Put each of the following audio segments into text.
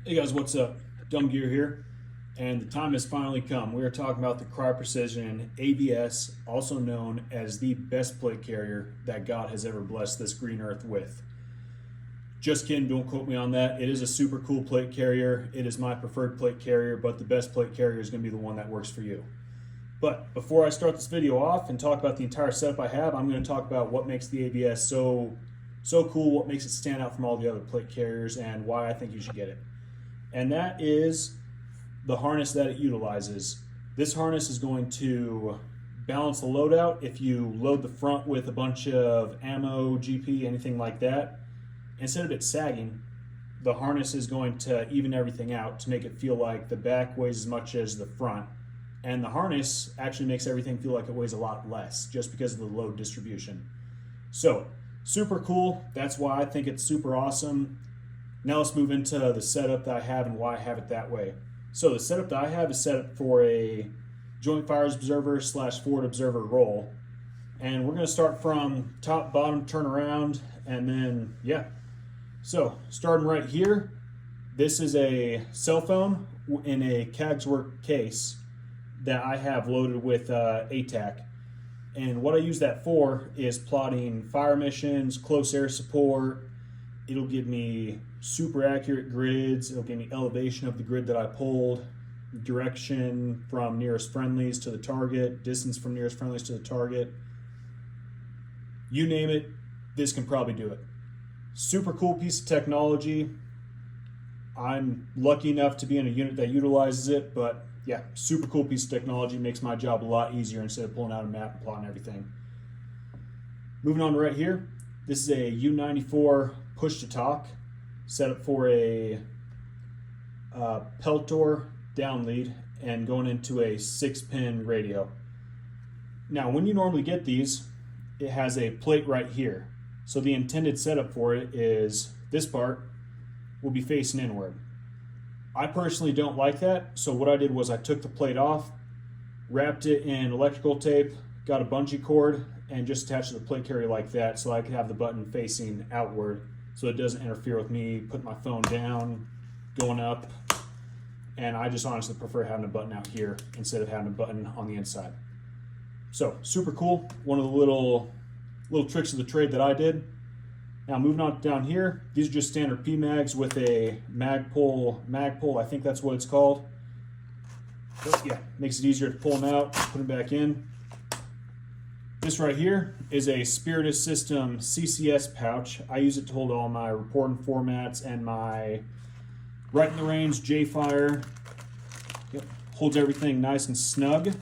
Hey guys, what's up? Dumb Gear here, and the time has finally come. We are talking about the Crye Precision AVS, also known as the best plate carrier that God has ever blessed this green earth with. Just kidding, don't quote me on that. It is a super cool plate carrier. It is my preferred plate carrier, but the best plate carrier is going to be the one that works for you. But before I start this video off and talk about the entire setup I have, I'm going to talk about what makes the AVS so cool, what makes it stand out from all the other plate carriers, and why I think you should get it. And that is the harness that it utilizes. This harness is going to balance the load out. If you load the front with a bunch of ammo, GP, anything like that, instead of it sagging, the harness is going to even everything out to make it feel like the back weighs as much as the front. And the harness actually makes everything feel like it weighs a lot less just because of the load distribution. So, super cool. That's why I think it's super awesome. Now let's move into the setup that I have and why I have it that way. So the setup that I have is set up for a joint fires observer / forward observer roll. And we're going to start from top, bottom, turn around, and then, yeah. So starting right here, this is a cell phone in a Cagswork case that I have loaded with ATAC. And what I use that for is plotting fire missions, close air support. It'll give me super accurate grids. It'll give me elevation of the grid that I pulled, direction from nearest friendlies to the target, distance from nearest friendlies to the target. You name it, this can probably do it. Super cool piece of technology. I'm lucky enough to be in a unit that utilizes it, but yeah, super cool piece of technology. Makes my job a lot easier instead of pulling out a map and plotting everything. Moving on to right here, this is a U94 push to talk, set up for a Peltor down lead and going into a 6-pin radio. Now, when you normally get these, it has a plate right here. So the intended setup for it is this part will be facing inward. I personally don't like that, so what I did was I took the plate off, wrapped it in electrical tape, got a bungee cord, and just attached to the plate carrier like that so I could have the button facing outward so it doesn't interfere with me putting my phone down, going up, and I just honestly prefer having a button out here instead of having a button on the inside. So, super cool. One of the little tricks of the trade that I did. Now moving on down here, these are just standard P-mags with a magpul, I think that's what it's called. But yeah, makes it easier to pull them out, put them back in. This right here is a Spirit System CCS pouch. I use it to hold all my reporting formats and my right in the range J-Fire. Yep, holds everything nice and snug.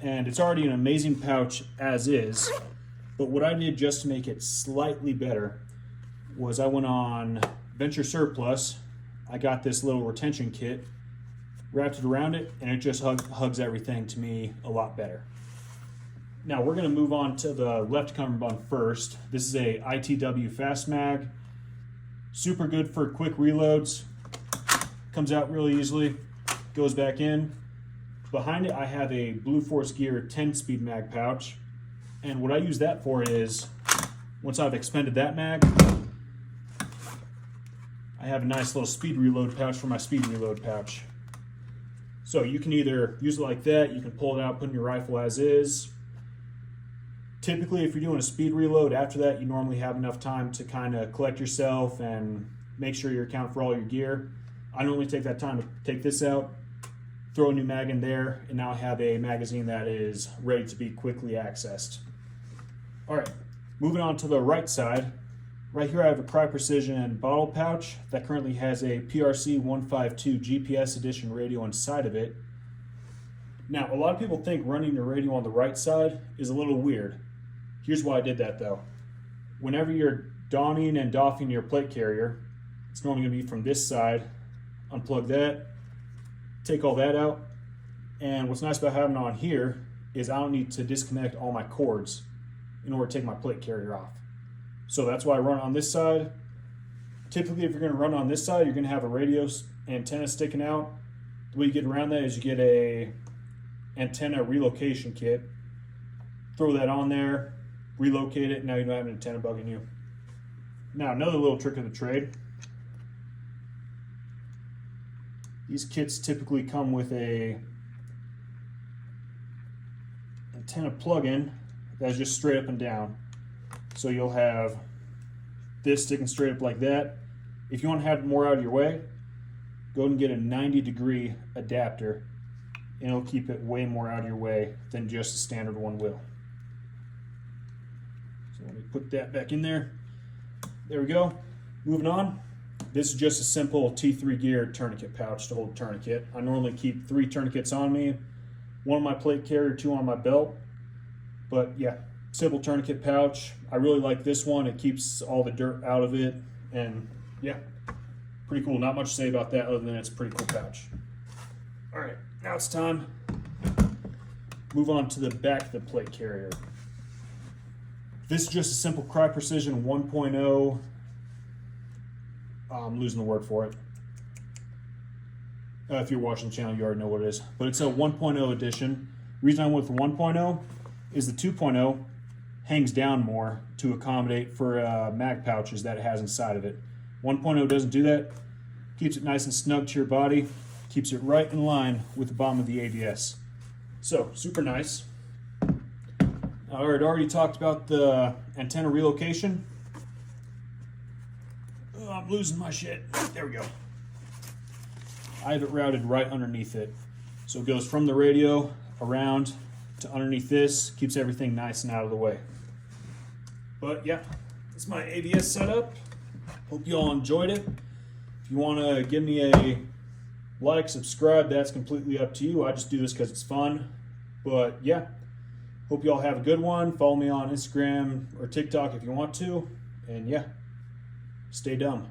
And it's already an amazing pouch as is. But what I did just to make it slightly better was I went on Venture Surplus. I got this little retention kit, wrapped it around it, and it just hugs everything to me a lot better. Now we're going to move on to the left cummerbund first. This is a ITW Fast Mag. Super good for quick reloads. Comes out really easily, goes back in. Behind it I have a Blue Force Gear 10-speed mag pouch. And what I use that for is, once I've expended that mag, I have a nice little speed reload pouch for my speed reload pouch. So you can either use it like that, you can pull it out, put in your rifle as is. Typically, if you're doing a speed reload, after that you normally have enough time to kind of collect yourself and make sure you're accounting for all your gear. I normally take that time to take this out, throw a new mag in there, and now I have a magazine that is ready to be quickly accessed. All right, moving on to the right side. Right here I have a Crye Precision bottle pouch that currently has a PRC 152 GPS edition radio inside of it. Now, a lot of people think running your radio on the right side is a little weird. Here's why I did that though. Whenever you're donning and doffing your plate carrier, it's normally going to be from this side. Unplug that, take all that out, and what's nice about having it on here is I don't need to disconnect all my cords in order to take my plate carrier off. So that's why I run on this side. Typically, if you're going to run on this side, you're going to have a radio antenna sticking out. The way you get around that is you get a antenna relocation kit, throw that on there, relocate it, now you don't have an antenna bugging you. Now, another little trick of the trade. These kits typically come with a antenna plug-in that's just straight up and down. So you'll have this sticking straight up like that. If you want to have it more out of your way, go ahead and get a 90-degree adapter, and it'll keep it way more out of your way than just a standard one will. So let me put that back in there. There we go. Moving on. This is just a simple T3 gear tourniquet pouch to hold a tourniquet. I normally keep 3 tourniquets on me, 1 on my plate carrier, 2 on my belt. But yeah, simple tourniquet pouch. I really like this one. It keeps all the dirt out of it, and yeah, pretty cool. Not much to say about that other than it's a pretty cool pouch. All right, now it's time. Move on to the back of the plate carrier. This is just a simple Crye Precision 1.0. I'm losing the word for it. If you're watching the channel, you already know what it is. But it's a 1.0 edition. The reason I went with the 1.0 is the 2.0 hangs down more to accommodate for mag pouches that it has inside of it. 1.0 doesn't do that. Keeps it nice and snug to your body. Keeps it right in line with the bottom of the AVS. So, super nice. I already talked about the antenna relocation. Oh, I'm losing my shit. There we go. I have it routed right underneath it. So it goes from the radio around to underneath this, keeps everything nice and out of the way. But yeah, that's my AVS setup. Hope you all enjoyed it. If you want to give me a like, subscribe, that's completely up to you. I just do this because it's fun. But yeah, hope you all have a good one. Follow me on Instagram or TikTok if you want to. And yeah, stay dumb.